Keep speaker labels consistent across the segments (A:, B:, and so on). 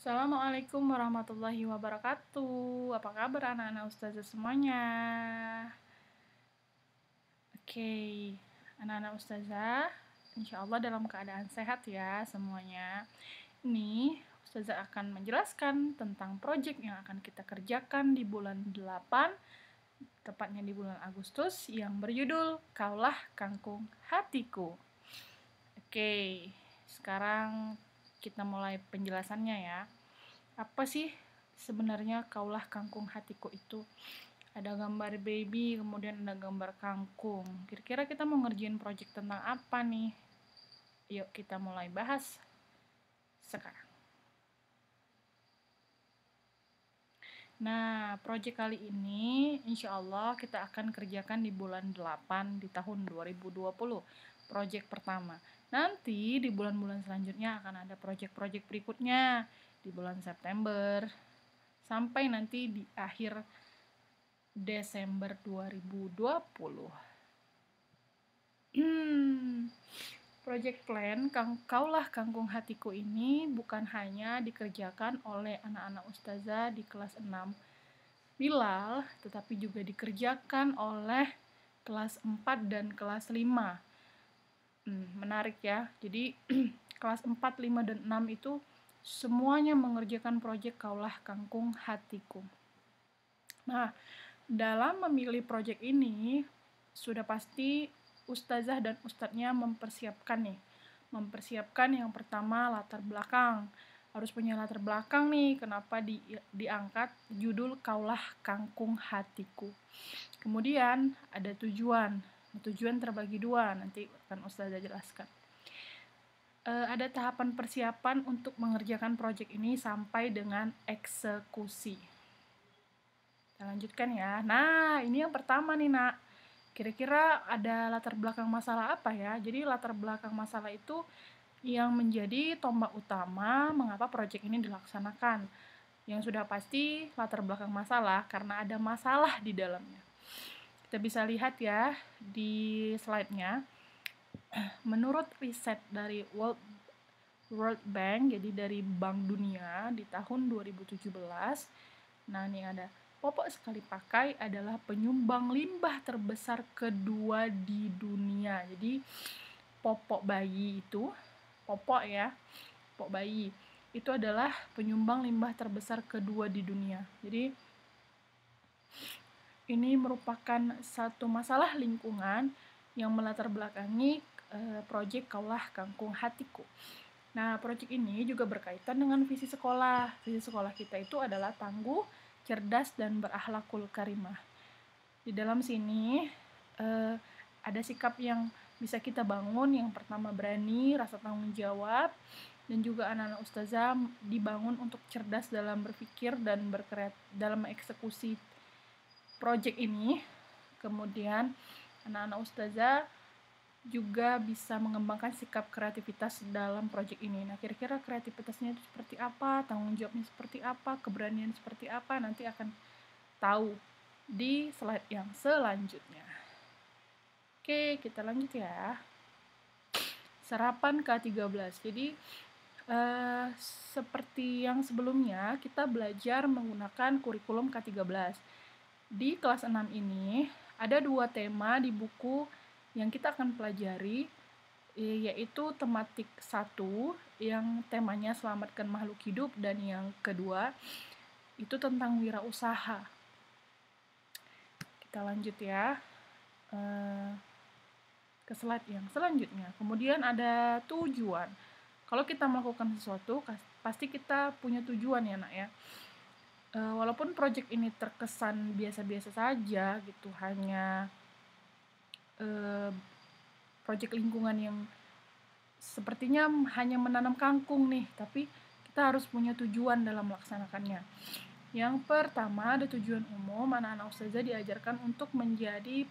A: Assalamualaikum warahmatullahi wabarakatuh. Apa kabar anak-anak ustazah semuanya? Oke, anak-anak ustazah, insya Allah dalam keadaan sehat ya semuanya. Ini ustazah akan menjelaskan tentang proyek yang akan kita kerjakan di bulan 8, tepatnya di bulan Agustus, yang berjudul Kaulah Kangkung Hatiku. Oke, sekarang kita mulai penjelasannya ya. Apa sih sebenarnya Kaulah Kangkung Hatiku itu? Ada gambar baby, kemudian ada gambar kangkung. Kira-kira kita mau ngerjain project tentang apa nih? Yuk kita mulai bahas sekarang. Nah, project kali ini insya Allah kita akan kerjakan di bulan 8 di tahun 2020. Project pertama. Nanti di bulan-bulan selanjutnya akan ada project-project berikutnya di bulan September sampai nanti di akhir Desember 2020. Project plan Kaulah Kangkung Hatiku ini bukan hanya dikerjakan oleh anak-anak ustazah di kelas 6 Bilal, tetapi juga dikerjakan oleh kelas 4 dan kelas 5. Menarik ya. Jadi kelas 4, 5, dan 6 itu semuanya mengerjakan project Kaulah Kangkung Hatiku. Nah, dalam memilih project ini, sudah pasti ustazah dan ustadznya mempersiapkan nih. Mempersiapkan yang pertama latar belakang. Harus punya latar belakang nih, kenapa diangkat judul Kaulah Kangkung Hatiku. Kemudian ada tujuan. Tujuan terbagi dua, nanti akan ustazah jelaskan. Ada tahapan persiapan untuk mengerjakan project ini sampai dengan eksekusi. Kita lanjutkan ya. Nah, ini yang pertama nih, Nak. Kira-kira ada latar belakang masalah apa ya? Jadi latar belakang masalah itu yang menjadi tombak utama mengapa proyek ini dilaksanakan. Yang sudah pasti latar belakang masalah karena ada masalah di dalamnya. Kita bisa lihat ya di slide-nya. Menurut riset dari World Bank, jadi dari Bank Dunia di tahun 2017, nah ini ada popok sekali pakai adalah penyumbang limbah terbesar kedua di dunia. Jadi popok bayi itu, popok ya, popok bayi itu adalah penyumbang limbah terbesar kedua di dunia. Jadi ini merupakan satu masalah lingkungan yang melatar belakangi proyek Kaulah Kangkung Hatiku. Nah, proyek ini juga berkaitan dengan visi sekolah. Visi sekolah kita itu adalah tangguh, cerdas, dan berakhlakul karimah. Di dalam sini ada sikap yang bisa kita bangun. Yang pertama berani, rasa tanggung jawab, dan juga anak-anak ustazah dibangun untuk cerdas dalam berpikir dan dalam mengeksekusi project ini. Kemudian anak-anak ustazah juga bisa mengembangkan sikap kreativitas dalam proyek ini. Nah, kira-kira kreativitasnya itu seperti apa, tanggung jawabnya seperti apa, keberanian seperti apa, nanti akan tahu di slide yang selanjutnya. Oke, kita lanjut ya. Serapan K13. Jadi, seperti yang sebelumnya, kita belajar menggunakan kurikulum K13. Di kelas 6 ini, ada 2 tema di buku yang kita akan pelajari, yaitu tematik 1 yang temanya selamatkan makhluk hidup, dan yang kedua itu tentang wirausaha. Kita lanjut ya ke slide yang selanjutnya. Kemudian ada tujuan. Kalau kita melakukan sesuatu, pasti kita punya tujuan ya, Nak ya. Walaupun proyek ini terkesan biasa-biasa saja gitu, hanya proyek lingkungan yang sepertinya hanya menanam kangkung nih, tapi kita harus punya tujuan dalam melaksanakannya. Yang pertama ada tujuan umum, anak-anak ustazah diajarkan untuk menjadi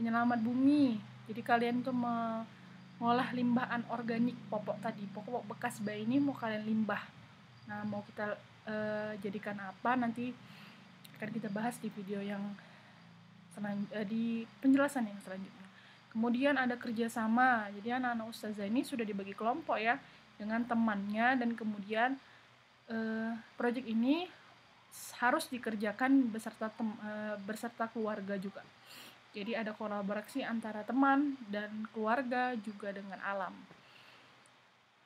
A: penyelamat bumi. Jadi kalian tuh mengolah limbah anorganik popok tadi, popok bekas bayi ini mau kalian limbah. Nah, mau kita jadikan apa nanti akan kita bahas di video yang di penjelasan yang selanjutnya. Kemudian ada kerjasama. Jadi anak-anak ustazah ini sudah dibagi kelompok ya dengan temannya, dan kemudian Project ini harus dikerjakan beserta keluarga juga. Jadi ada kolaborasi antara teman dan keluarga juga dengan alam.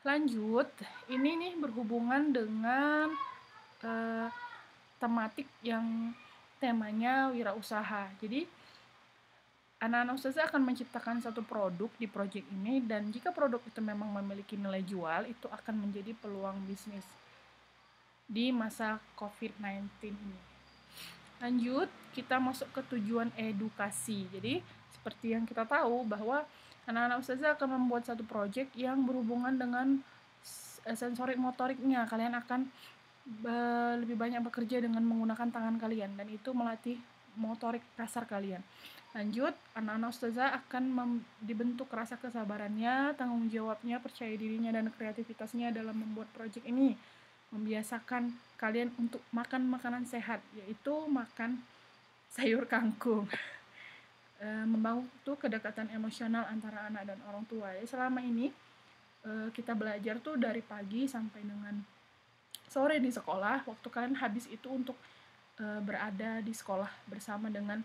A: Lanjut, ini nih berhubungan dengan tematik yang temanya wirausaha. Jadi anak-anak ustazah akan menciptakan satu produk di project ini, dan jika produk itu memang memiliki nilai jual, itu akan menjadi peluang bisnis di masa COVID-19 ini. Lanjut, kita masuk ke tujuan edukasi. Jadi seperti yang kita tahu bahwa anak-anak ustazah akan membuat satu project yang berhubungan dengan sensorik motoriknya. Kalian akan lebih banyak bekerja dengan menggunakan tangan kalian, dan itu melatih motorik kasar kalian. Lanjut, anak-anak ustazah akan dibentuk rasa kesabarannya, tanggung jawabnya, percaya dirinya, dan kreativitasnya dalam membuat project ini. Membiasakan kalian untuk makan makanan sehat, yaitu makan sayur kangkung. Membangun tuh kedekatan emosional antara anak dan orang tua. Jadi selama ini kita belajar tuh dari pagi sampai dengan sore di sekolah. Waktu kalian habis itu untuk berada di sekolah bersama dengan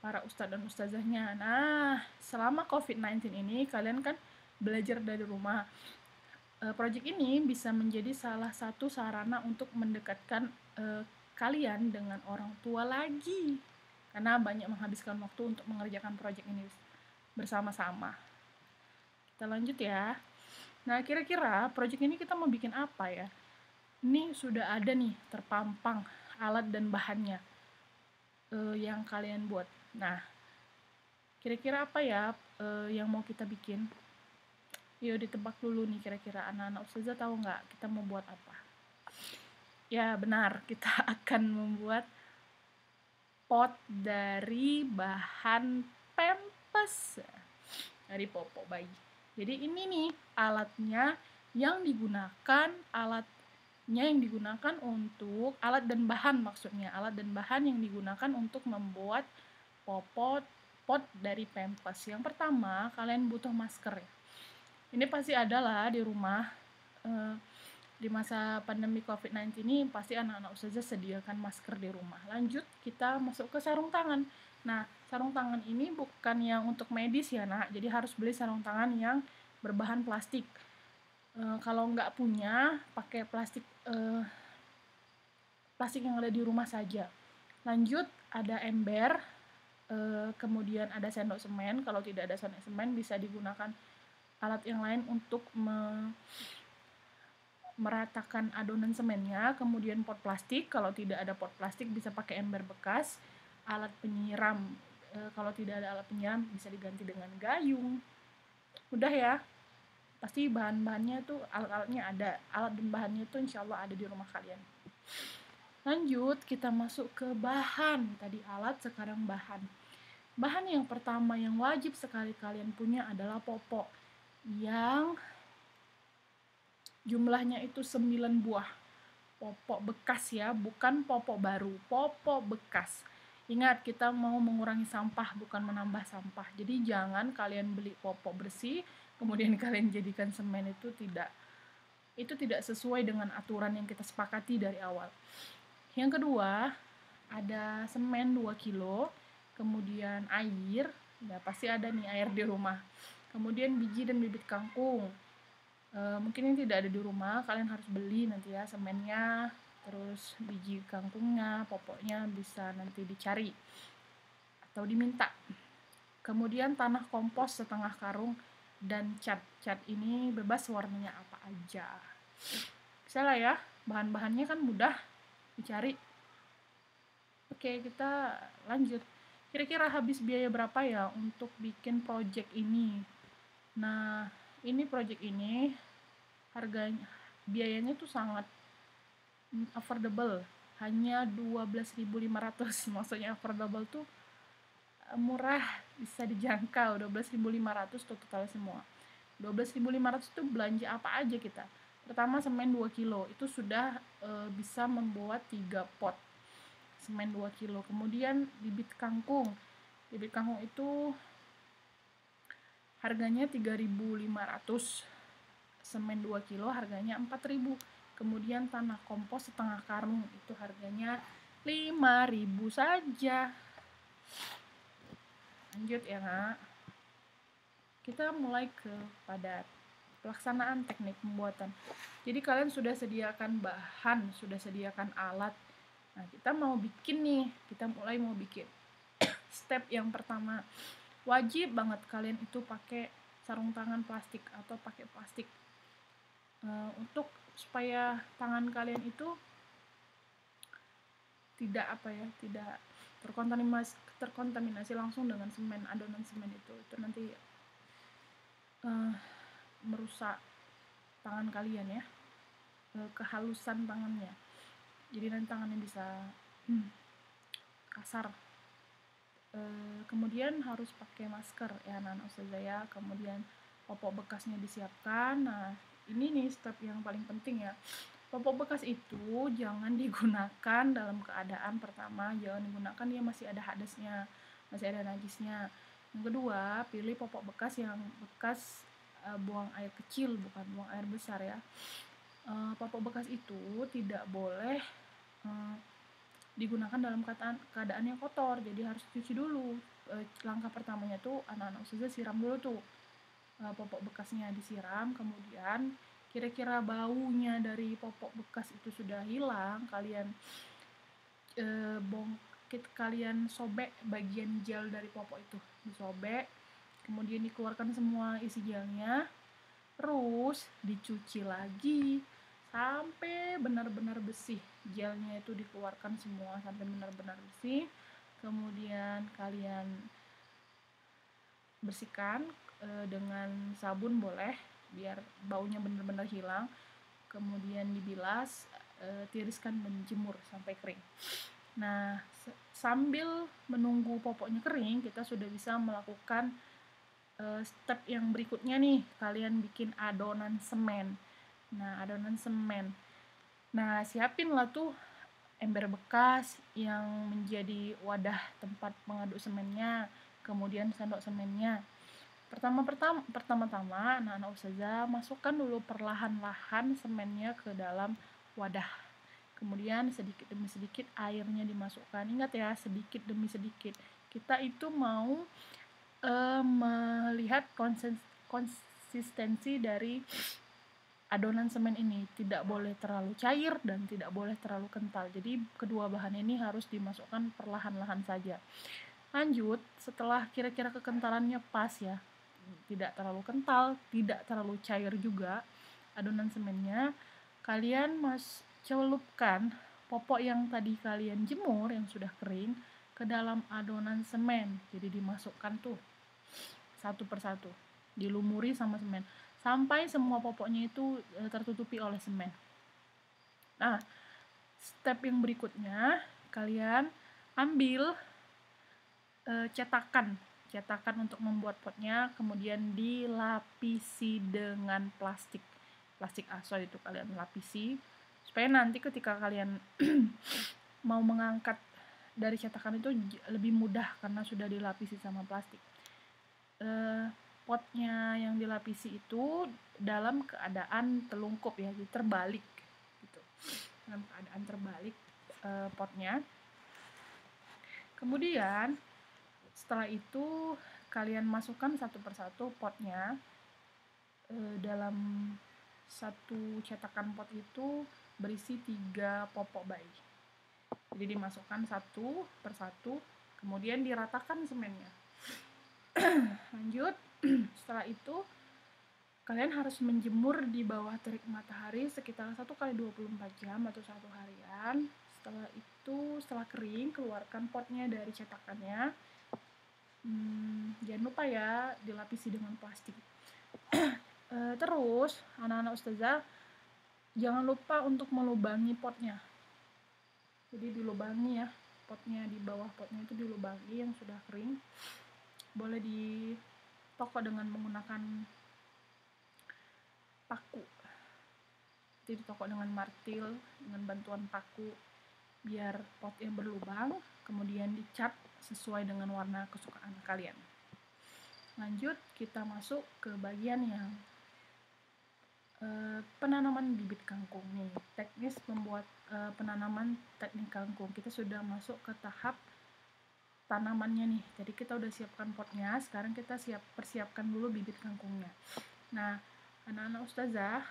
A: para ustadz dan ustazahnya. Nah, selama COVID-19 ini kalian kan belajar dari rumah. Project ini bisa menjadi salah satu sarana untuk mendekatkan kalian dengan orang tua lagi, karena banyak menghabiskan waktu untuk mengerjakan project ini bersama-sama. Kita lanjut ya. Nah, kira-kira project ini kita mau bikin apa ya? Ini sudah ada nih terpampang alat dan bahannya yang kalian buat. Nah, kira-kira apa ya yang mau kita bikin? Yuk ditebak dulu nih, kira-kira anak-anak ustazah tahu nggak kita mau buat apa? Ya benar, kita akan membuat pot dari bahan pempes, dari popok bayi. Jadi ini nih alatnya yang digunakan, untuk alat dan bahan, maksudnya alat dan bahan yang digunakan untuk membuat pot dari pempes. Yang pertama, kalian butuh masker ya. Ini pasti ada lah di rumah. Di masa pandemi COVID-19 ini pasti anak-anak ustazah sediakan masker di rumah. Lanjut, kita masuk ke sarung tangan. Nah, sarung tangan ini bukan yang untuk medis ya nak, jadi harus beli sarung tangan yang berbahan plastik. Kalau nggak punya, pakai plastik yang ada di rumah saja. Lanjut, ada ember, kemudian ada sendok semen. Kalau tidak ada sendok semen, bisa digunakan alat yang lain untuk meratakan adonan semennya. Kemudian pot plastik, kalau tidak ada pot plastik bisa pakai ember bekas. Alat penyiram, kalau tidak ada alat penyiram bisa diganti dengan gayung. Udah ya, pasti bahan-bahannya tuh, alat-alatnya ada, alat dan bahannya tuh insya Allah ada di rumah kalian. Lanjut, kita masuk ke bahan. Tadi alat, sekarang bahan. Bahan yang pertama yang wajib sekali kalian punya adalah popok, yang jumlahnya itu 9 buah. Popok bekas ya, bukan popok baru, popok bekas. Ingat, kita mau mengurangi sampah, bukan menambah sampah. Jadi jangan kalian beli popok bersih kemudian kalian jadikan semen, itu tidak sesuai dengan aturan yang kita sepakati dari awal. Yang kedua, ada semen 2 kilo, kemudian air, ya pasti ada nih air di rumah. Kemudian biji dan bibit kangkung. Mungkin yang tidak ada di rumah, kalian harus beli nanti ya semennya, terus biji kangkungnya, popoknya bisa nanti dicari atau diminta. Kemudian tanah kompos setengah karung, dan cat ini bebas warnanya apa aja. Bisa lah ya, bahan-bahannya kan mudah dicari. Oke, kita lanjut. Kira-kira habis biaya berapa ya untuk bikin project ini? Nah, ini project ini biayanya tuh sangat affordable, hanya 12.500. Maksudnya affordable tuh murah, bisa dijangkau. 12.500 total semua. 12.500 tuh belanja apa aja kita. Pertama, semen 2 kilo itu sudah bisa membuat 3 pot semen 2 kilo. Kemudian bibit kangkung itu harganya 3.500. Semen 2 kilo harganya 4.000. Kemudian tanah kompos setengah karung, itu harganya 5.000 saja. Lanjut ya nak, kita mulai kepada pelaksanaan teknik pembuatan. Jadi kalian sudah sediakan bahan, sudah sediakan alat. Nah, kita mau bikin nih, kita mulai mau bikin. Step yang pertama, wajib banget kalian itu pakai sarung tangan plastik atau pakai plastik untuk supaya tangan kalian itu tidak tidak terkontaminasi langsung dengan semen, adonan semen itu nanti merusak tangan kalian ya, kehalusan tangannya, jadi nanti tangannya bisa kasar. Kemudian harus pakai masker ya anak-anak ustazah ya. Kemudian popok bekasnya disiapkan. Nah, ini nih step yang paling penting ya. Popok bekas itu jangan digunakan dalam keadaan pertama, jangan digunakan dia masih ada hadasnya, masih ada najisnya. Yang kedua, pilih popok bekas yang bekas buang air kecil, bukan buang air besar ya. Popok bekas itu tidak boleh digunakan dalam keadaan yang kotor, jadi harus cuci dulu. Langkah pertamanya tuh anak-anak ustazah siram dulu tuh popok bekasnya, disiram. Kemudian kira-kira baunya dari popok bekas itu sudah hilang, kalian kalian sobek bagian gel dari popok itu, disobek, kemudian dikeluarkan semua isi gelnya, terus dicuci lagi sampai benar-benar bersih. Gelnya itu dikeluarkan semua sampai benar-benar bersih. Kemudian kalian bersihkan dengan sabun boleh, biar baunya benar-benar hilang. Kemudian dibilas, tiriskan dan jemur sampai kering. Nah, sambil menunggu popoknya kering, kita sudah bisa melakukan step yang berikutnya nih. Kalian bikin adonan semen. Nah, adonan semen. Nah, siapinlah tuh ember bekas yang menjadi wadah tempat mengaduk semennya, kemudian sendok semennya. Pertama-tama anak-anak ustazah masukkan dulu perlahan-lahan semennya ke dalam wadah. Kemudian sedikit demi sedikit airnya dimasukkan. Ingat ya, sedikit demi sedikit. Kita itu mau melihat konsistensi dari adonan semen ini, tidak boleh terlalu cair dan tidak boleh terlalu kental. Jadi kedua bahan ini harus dimasukkan perlahan-lahan saja. Lanjut, setelah kira-kira kekentalannya pas ya, tidak terlalu kental, tidak terlalu cair juga adonan semennya, kalian celupkan popok yang tadi kalian jemur yang sudah kering ke dalam adonan semen. Jadi dimasukkan tuh satu persatu, dilumuri sama semen sampai semua popoknya itu tertutupi oleh semen. Nah, step yang berikutnya, kalian ambil cetakan untuk membuat potnya, kemudian dilapisi dengan plastik aso itu, kalian lapisi supaya nanti ketika kalian mau mengangkat dari cetakan itu lebih mudah karena sudah dilapisi sama plastik. Potnya yang dilapisi itu dalam keadaan telungkup ya, jadi terbalik gitu, dalam keadaan terbalik potnya. Kemudian setelah itu kalian masukkan satu persatu potnya. Dalam satu cetakan pot itu berisi 3 popok bayi. Jadi dimasukkan satu persatu, kemudian diratakan semennya. Lanjut, setelah itu kalian harus menjemur di bawah terik matahari sekitar 1x24 jam atau 1 harian. Setelah itu, setelah kering, keluarkan potnya dari cetakannya. Jangan lupa ya dilapisi dengan plastik. Terus anak-anak ustazah jangan lupa untuk melubangi potnya. Jadi dilubangi ya potnya, di bawah potnya itu dilubangi yang sudah kering. Boleh ditokok dengan menggunakan paku. Jadi ditokok dengan martil dengan bantuan paku biar potnya berlubang, kemudian dicat sesuai dengan warna kesukaan kalian. Lanjut, kita masuk ke bagian yang penanaman bibit kangkung nih, teknis membuat penanaman teknik kangkung. Kita sudah masuk ke tahap tanamannya nih. Jadi kita udah siapkan potnya, sekarang kita persiapkan dulu bibit kangkungnya. Nah, anak-anak ustazah,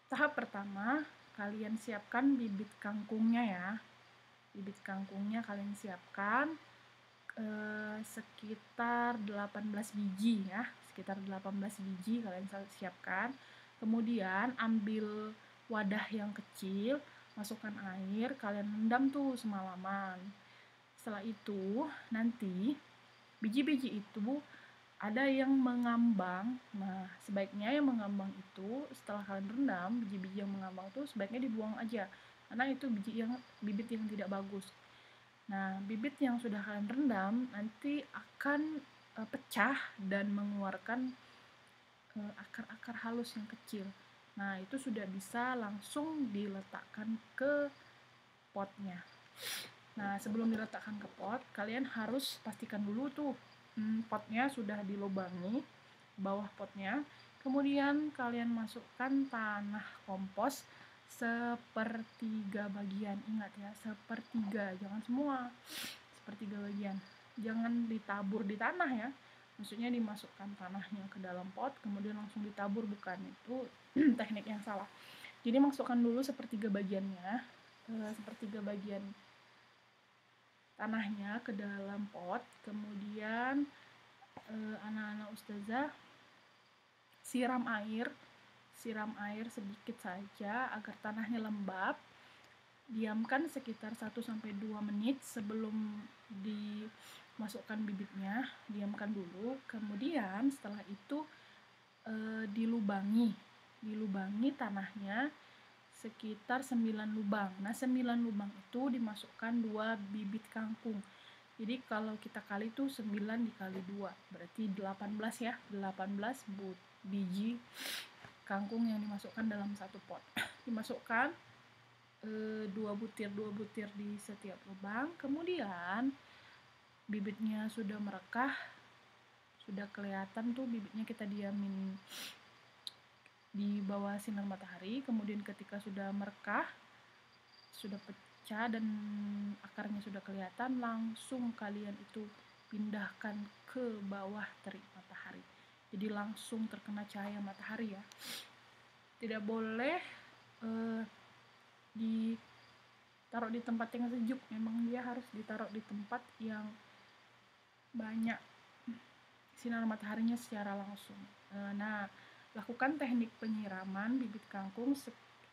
A: tahap pertama kalian siapkan bibit kangkungnya ya. Bibit kangkungnya kalian siapkan sekitar 18 biji ya, sekitar 18 biji kalian siapkan. Kemudian ambil wadah yang kecil, masukkan air, kalian rendam tuh semalaman. Setelah itu nanti biji-biji itu ada yang mengambang. Nah, sebaiknya yang mengambang itu setelah kalian rendam, biji-biji yang mengambang itu sebaiknya dibuang aja, karena itu bibit yang tidak bagus. Nah, bibit yang sudah kalian rendam nanti akan pecah dan mengeluarkan akar-akar halus yang kecil. Nah, itu sudah bisa langsung diletakkan ke potnya. Nah, sebelum diletakkan ke pot, kalian harus pastikan dulu tuh potnya sudah dilubangi, bawah potnya. Kemudian kalian masukkan tanah kompos sepertiga bagian. Ingat ya, sepertiga, jangan semua. Sepertiga bagian. Jangan ditabur di tanah ya. Maksudnya dimasukkan tanahnya ke dalam pot, kemudian langsung ditabur, bukan. Itu teknik yang salah. Jadi masukkan dulu sepertiga bagiannya, sepertiga bagian tanahnya ke dalam pot. Kemudian anak-anak ustazah siram air sedikit saja agar tanahnya lembab. Diamkan sekitar 1-2 menit sebelum dimasukkan bibitnya, diamkan dulu. Kemudian setelah itu dilubangi tanahnya sekitar 9 lubang. Nah, 9 lubang itu dimasukkan 2 bibit kangkung. Jadi kalau kita kali itu 9 dikali 2, berarti 18 ya, 18 biji kangkung yang dimasukkan dalam satu pot. Dimasukkan 2 butir di setiap lubang. Kemudian bibitnya sudah merekah, sudah kelihatan tuh bibitnya, kita diamin di bawah sinar matahari. Kemudian ketika sudah merekah, sudah pecah dan akarnya sudah kelihatan, langsung kalian itu pindahkan ke bawah terik matahari. Jadi langsung terkena cahaya matahari ya. Tidak boleh ditaruh di tempat yang sejuk, memang dia harus ditaruh di tempat yang banyak sinar mataharinya secara langsung. Nah, lakukan teknik penyiraman bibit kangkung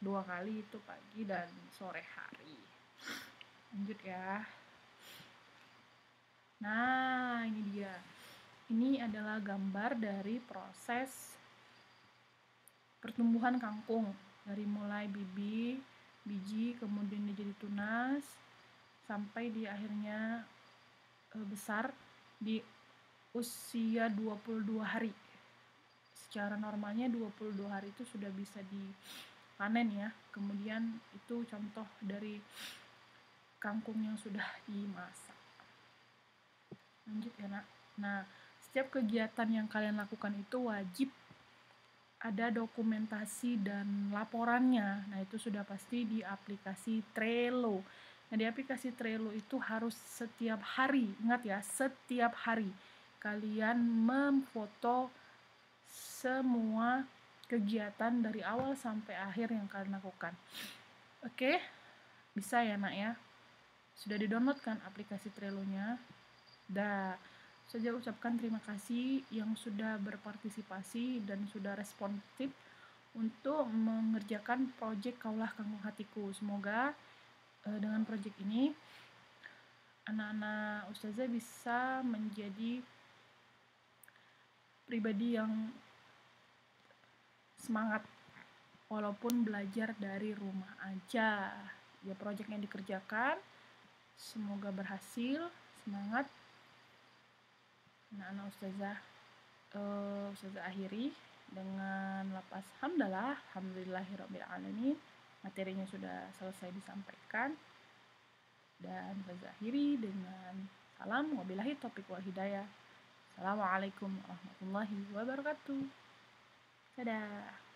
A: 2 kali, itu pagi dan sore hari. Lanjut ya. Nah, ini dia. Ini adalah gambar dari proses pertumbuhan kangkung, dari mulai biji, kemudian dia jadi tunas, sampai di akhirnya besar di usia 22 hari. Secara normalnya 22 hari itu sudah bisa dipanen ya. Kemudian itu contoh dari kangkung yang sudah dimasak. Lanjut ya nak. Nah, setiap kegiatan yang kalian lakukan itu wajib ada dokumentasi dan laporannya. Nah, itu sudah pasti di aplikasi Trello. Nah, di aplikasi Trello itu harus setiap hari, ingat ya, setiap hari kalian memfoto semua kegiatan dari awal sampai akhir yang kalian lakukan. Oke? Bisa ya nak ya? Sudah di-download kan aplikasi Trello-nya? Saja ucapkan terima kasih yang sudah berpartisipasi dan sudah responsif untuk mengerjakan proyek Kaulah Kangkung Hatiku. Semoga dengan proyek ini anak-anak ustazah bisa menjadi pribadi yang semangat walaupun belajar dari rumah aja. Ya, proyek yang dikerjakan semoga berhasil. Semangat. Anak-anak ustazah akhiri dengan lapas alhamdulillahirobbilalamin. Materinya sudah selesai disampaikan, dan ustazah akhiri dengan salam wabillahi taufiq wal hidayah. Assalamualaikum warahmatullahi wabarakatuh. Dadah.